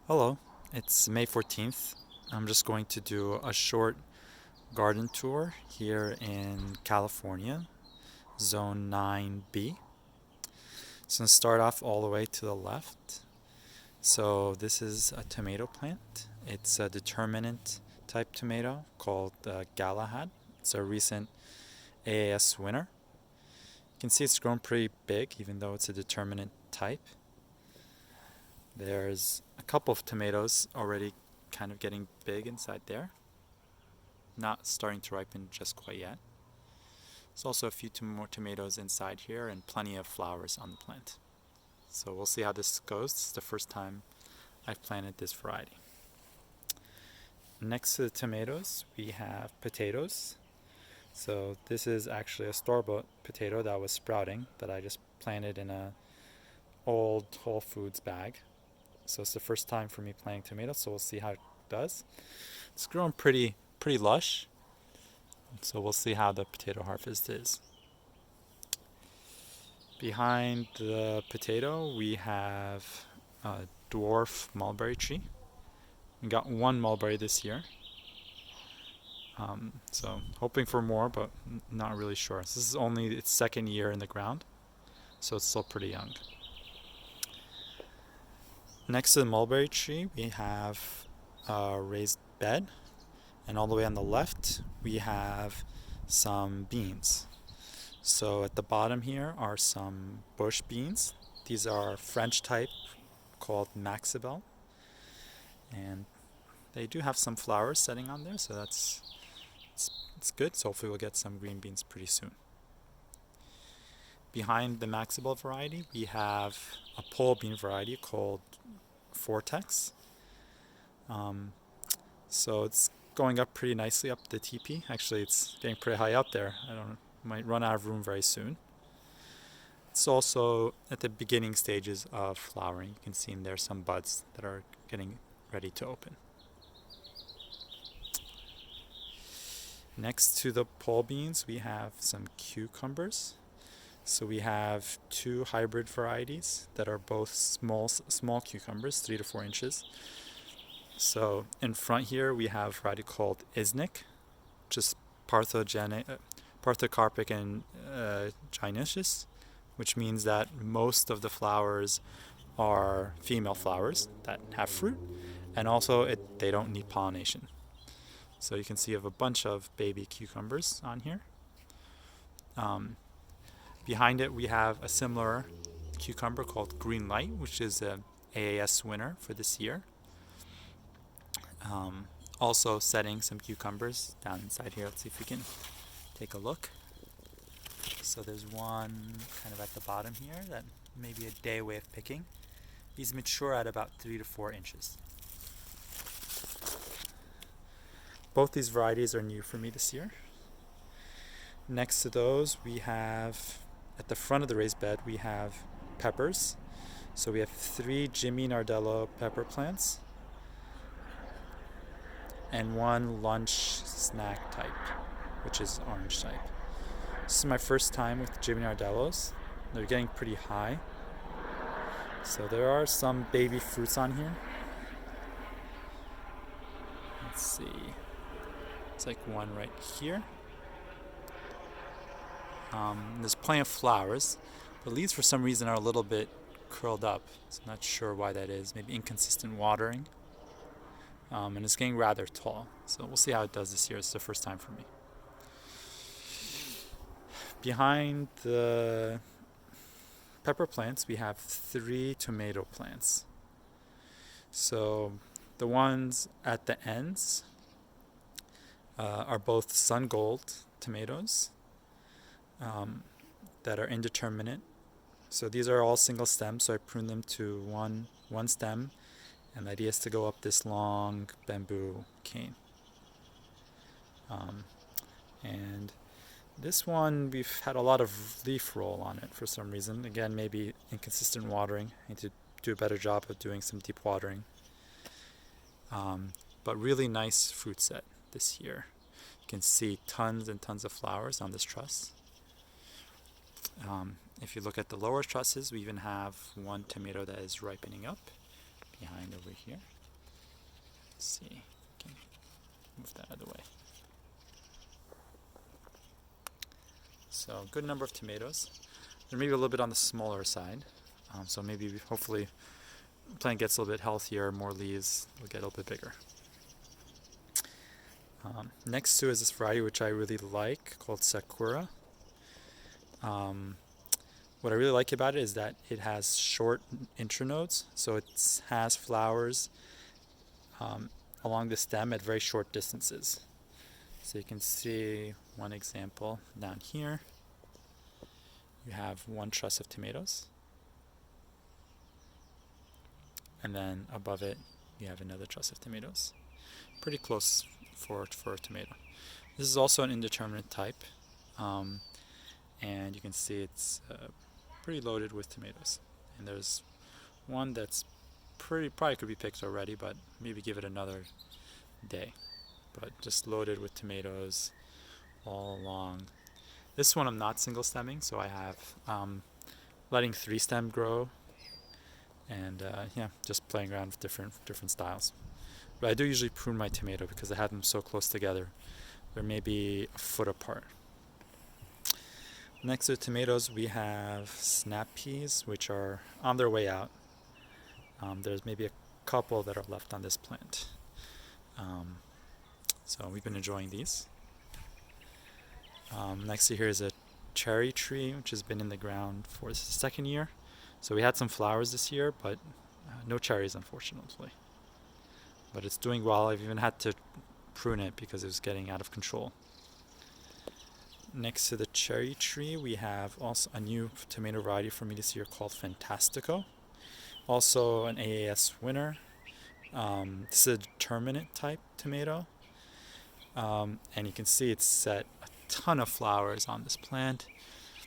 Hello, it's May 14th. I'm just going to do a short garden tour here in California, Zone 9B. So I'm going to start off all the way to the left. So this is a tomato plant. It's a determinant type tomato called Galahad. It's a recent AAS winner. You can see it's grown pretty big even though it's a determinant type. There's a couple of tomatoes already kind of getting big inside there. Not starting to ripen just quite yet. There's also a few more tomatoes inside here and plenty of flowers on the plant. So we'll see how this goes. This is the first time I've planted this variety. Next to the tomatoes, we have potatoes. So this is actually a store-bought potato that was sprouting that I just planted in a old Whole Foods bag. So it's the first time for me planting tomatoes, so we'll see how it does. It's grown pretty lush, so we'll see how the potato harvest is. Behind the potato, we have a dwarf mulberry tree. We got one mulberry this year, so hoping for more, but not really sure. This is only its second year in the ground, so it's still pretty young. Next to the mulberry tree, we have a raised bed, and all the way on the left, we have some beans. So at the bottom here are some bush beans. These are French type called Maxibel, and they do have some flowers setting on there, so it's good. So hopefully we'll get some green beans pretty soon. Behind the Maxibel variety, we have a pole bean variety called Vortex. So it's going up pretty nicely up the teepee. Actually, it's getting pretty high up there. Might run out of room very soon. It's also at the beginning stages of flowering. You can see in there some buds that are getting ready to open. Next to the pole beans, we have some cucumbers. So we have two hybrid varieties that are both small cucumbers, 3 to 4 inches. So in front here we have a variety called Iznik, just Parthocarpic and gynoecious, which means that most of the flowers are female flowers that have fruit, and also they don't need pollination. So you can see you have a bunch of baby cucumbers on here. Behind it, we have a similar cucumber called Green Light, which is an AAS winner for this year. Also setting some cucumbers down inside here. Let's see if we can take a look. So there's one kind of at the bottom here that may be a day away of picking. These mature at about 3 to 4 inches. Both these varieties are new for me this year. Next to those, we have at the front of the raised bed, we have peppers. So we have 3 Jimmy Nardello pepper plants and 1 lunch snack type, which is orange type. This is my first time with Jimmy Nardellos. They're getting pretty high. So there are some baby fruits on here. Let's see. It's like one right here. There's plenty of flowers. The leaves for some reason are a little bit curled up, so I'm not sure why that is. Maybe inconsistent watering. And it's getting rather tall, so we'll see how it does this year. It's the first time for me. Behind the pepper plants, we have 3 tomato plants. So the ones at the ends are both Sungold tomatoes that are indeterminate. So these are all single stems, so I prune them to one stem, and the idea is to go up this long bamboo cane. And this one, we've had a lot of leaf roll on it for some reason. Again, maybe inconsistent watering. I need to do a better job of doing some deep watering. But really nice fruit set this year. You can see tons and tons of flowers on this truss. If you look at the lower trusses, we even have one tomato that is ripening up behind over here. Let's see, can move that out of the way. So good number of tomatoes. They're maybe a little bit on the smaller side. So maybe hopefully the plant gets a little bit healthier, more leaves, will get a little bit bigger. Next to is this variety which I really like called Sakura. What I really like about it is that it has short intranodes, so it has flowers along the stem at very short distances. So you can see one example down here. You have one truss of tomatoes, and then above it you have another truss of tomatoes. Pretty close for a tomato. This is also an indeterminate type, and you can see it's pretty loaded with tomatoes. And there's one that's probably could be picked already, but maybe give it another day. But just loaded with tomatoes all along. This one I'm not single stemming, so I have letting 3-stem grow, and yeah, just playing around with different styles. But I do usually prune my tomato because I have them so close together. They're maybe a foot apart. Next to the tomatoes we have snap peas, which are on their way out. There's maybe a couple that are left on this plant. So we've been enjoying these. Next to here is a cherry tree, which has been in the ground for the second year. So we had some flowers this year, but no cherries, unfortunately. But it's doing well. I've even had to prune it because it was getting out of control. Next to the cherry tree, we have also a new tomato variety for me this year called Fantastico. Also an AAS winner. This is a determinate type tomato. And you can see it's set a ton of flowers on this plant.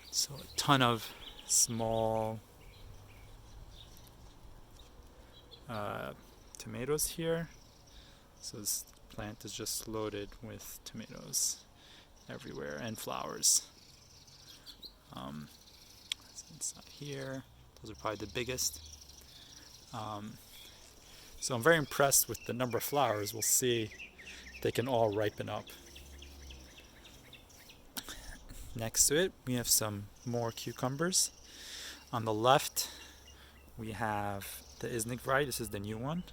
So a ton of small tomatoes here. So this plant is just loaded with tomatoes everywhere and flowers. Inside here, those are probably the biggest. So I'm very impressed with the number of flowers. We'll see if they can all ripen up. Next to it, we have some more cucumbers. On the left, we have the Iznik variety. This is the new one.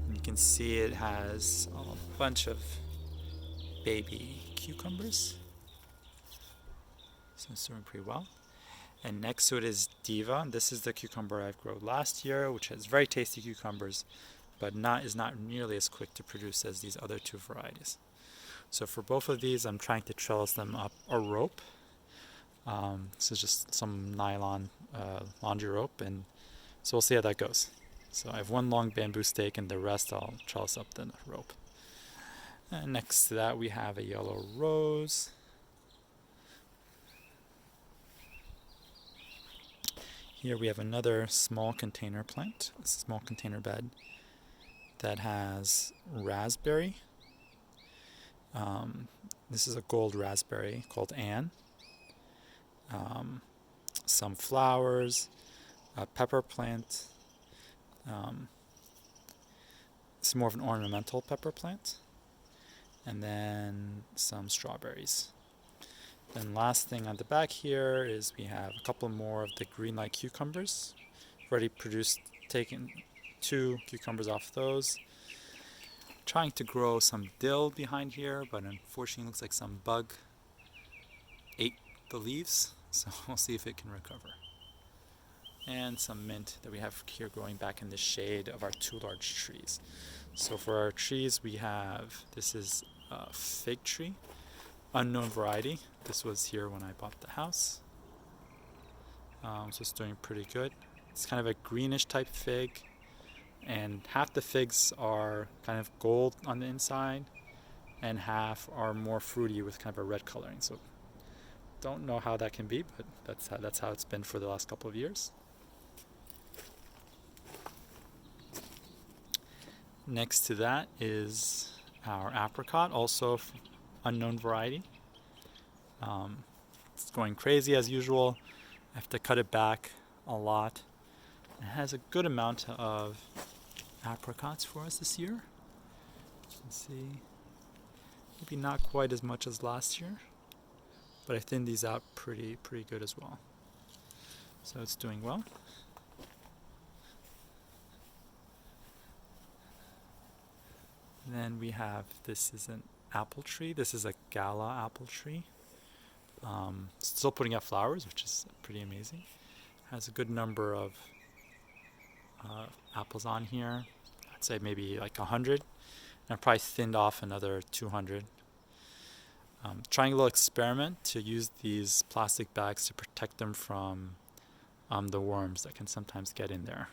And you can see it has a bunch of baby cucumbers. So it's doing pretty well. And next to it is Diva. This is the cucumber I've grown last year, which has very tasty cucumbers, but is not nearly as quick to produce as these other two varieties. So for both of these, I'm trying to trellis them up a rope. This is just some nylon laundry rope, and so we'll see how that goes. So I have one long bamboo stake, and the rest I'll trellis up the rope. And next to that, we have a yellow rose. Here we have another small container plant, a small container bed that has raspberry. This is a gold raspberry called Anne. Some flowers, a pepper plant. It's more of an ornamental pepper plant. And then some strawberries. Then last thing on the back here is we have a couple more of the green light cucumbers. Already taken 2 cucumbers off those. Trying to grow some dill behind here, but unfortunately it looks like some bug ate the leaves, so we'll see if it can recover. And some mint that we have here growing back in the shade of our 2 large trees. So for our trees we have, this is a fig tree, unknown variety. This was here when I bought the house. So it's doing pretty good. It's kind of a greenish type fig, and half the figs are kind of gold on the inside and half are more fruity with kind of a red coloring. So don't know how that can be, but that's how it's been for the last couple of years. Next to that is our apricot, also unknown variety. It's going crazy as usual. I have to cut it back a lot. It has a good amount of apricots for us this year. You can see maybe not quite as much as last year, but I thinned these out pretty good as well. So it's doing well. And then we have, this is an apple tree. This is a Gala apple tree. Still putting out flowers, which is pretty amazing. Has a good number of apples on here. I'd say maybe like 100. And I've probably thinned off another 200. Trying a little experiment to use these plastic bags to protect them from the worms that can sometimes get in there.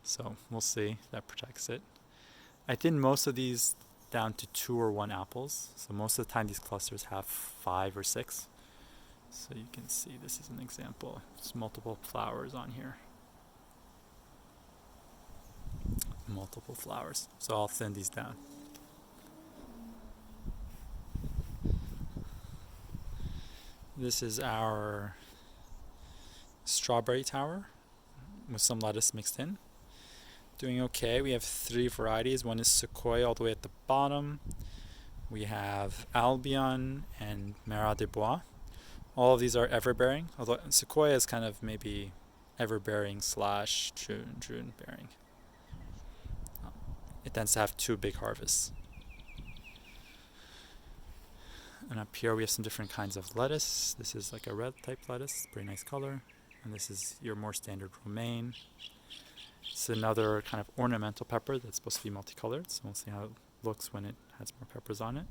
So we'll see if that protects it. I thinned most of these down to 2 or 1 apples. So most of the time these clusters have 5 or 6. So you can see this is an example. There's multiple flowers on here. Multiple flowers. So I'll thin these down. This is our strawberry tower with some lettuce mixed in. Doing okay. We have 3 varieties. One is Sequoia all the way at the bottom. We have Albion and Bois. All of these are everbearing, although Sequoia is kind of maybe everbearing / June bearing. It tends to have 2 big harvests. And up here we have some different kinds of lettuce. This is like a red type lettuce, very nice color. And this is your more standard romaine. It's another kind of ornamental pepper that's supposed to be multicolored, so we'll see how it looks when it has more peppers on it.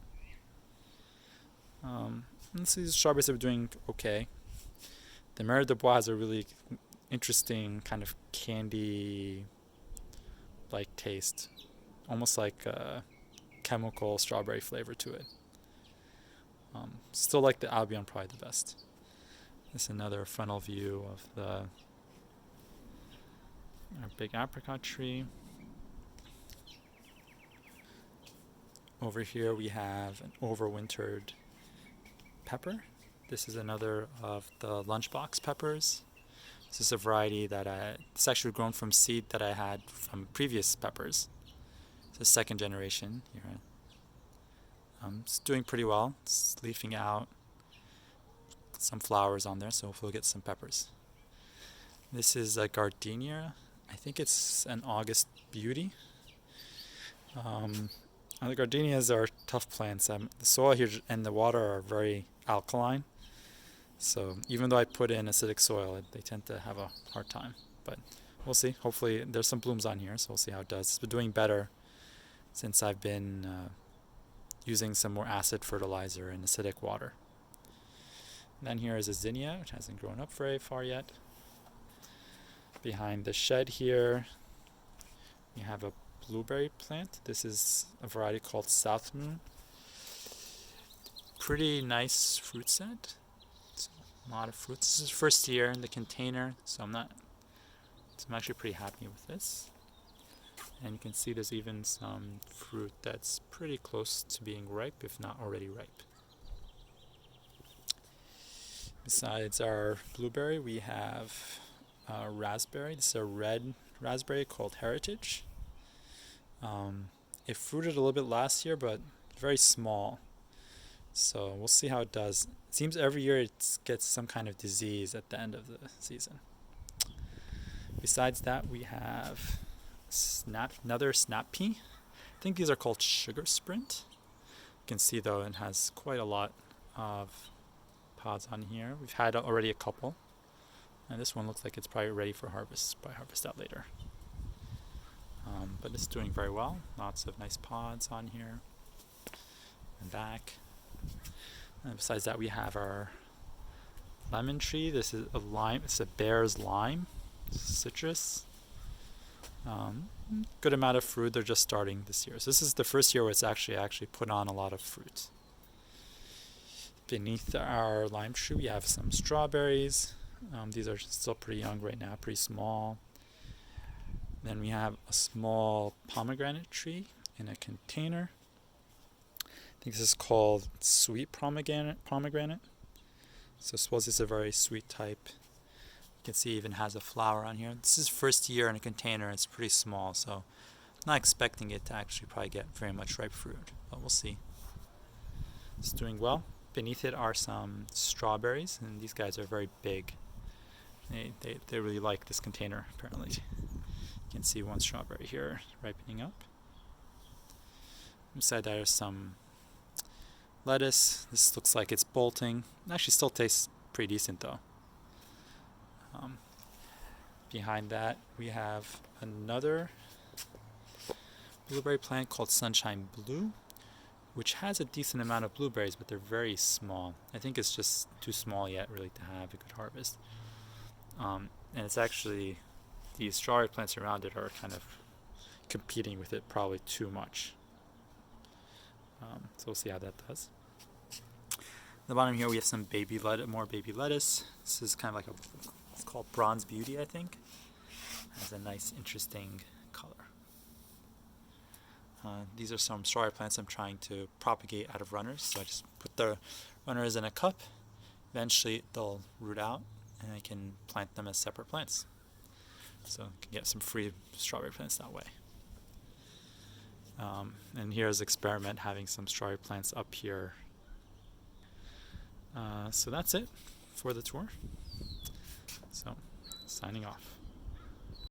And these strawberries are doing okay. The Mère de Bois has a really interesting kind of candy-like taste, almost like a chemical strawberry flavor to it. Still like the Albion probably the best. This is another frontal view of our big apricot tree. Over here we have an overwintered pepper. This is another of the lunchbox peppers. This is a variety that it's actually grown from seed that I had from previous peppers. It's the 2nd generation here. It's doing pretty well. It's leafing out, some flowers on there, so hopefully we'll get some peppers. This is a gardenia. I think it's an August beauty. The gardenias are tough plants. The soil here and the water are very alkaline. So even though I put in acidic soil, they tend to have a hard time. But we'll see. Hopefully there's some blooms on here, so we'll see how it does. It's been doing better since I've been using some more acid fertilizer and acidic water. And then here is a zinnia, which hasn't grown up very far yet. Behind the shed here, we have a blueberry plant. This is a variety called South Moon. Pretty nice fruit set. It's a lot of fruits. This is first year in the container, so I'm actually pretty happy with this. And you can see there's even some fruit that's pretty close to being ripe, if not already ripe. Besides our blueberry, we have raspberry. This is a red raspberry called Heritage. It fruited a little bit last year, but very small. So we'll see how it does. It seems every year it gets some kind of disease at the end of the season. Besides that, we have another snap pea. I think these are called Sugar Sprint. You can see though it has quite a lot of pods on here. We've had already a couple. And this one looks like it's probably ready for harvest. Probably harvest that later. But it's doing very well. Lots of nice pods on here and back. And besides that, we have our lemon tree. This is a lime. It's a bear's lime. It's citrus. Good amount of fruit. They're just starting this year. So this is the first year where it's actually put on a lot of fruit. Beneath our lime tree, we have some strawberries. These are still pretty young right now, pretty small. Then we have a small pomegranate tree in a container. I think this is called sweet pomegranate. So I suppose it's a very sweet type. You can see it even has a flower on here. This is first year in a container. It's pretty small, so Not expecting it to actually probably get very much ripe fruit, but we'll see. It's doing well. Beneath it are some strawberries, and these guys are very big. They really like this container, apparently. You can see one strawberry here ripening up. Inside there is some lettuce. This looks like it's bolting. It actually still tastes pretty decent though. Behind that we have another blueberry plant called Sunshine Blue, which has a decent amount of blueberries, but they're very small. I think it's just too small yet really to have a good harvest. And it's actually, these strawberry plants around it are kind of competing with it probably too much. So we'll see how that does. At the bottom here we have some more baby lettuce. This is kind of like it's called Bronze Beauty, I think. It has a nice, interesting color. These are some strawberry plants I'm trying to propagate out of runners. So I just put the runners in a cup. Eventually they'll root out and I can plant them as separate plants. So I can get some free strawberry plants that way. And here's experiment having some strawberry plants up here. So that's it for the tour. So signing off.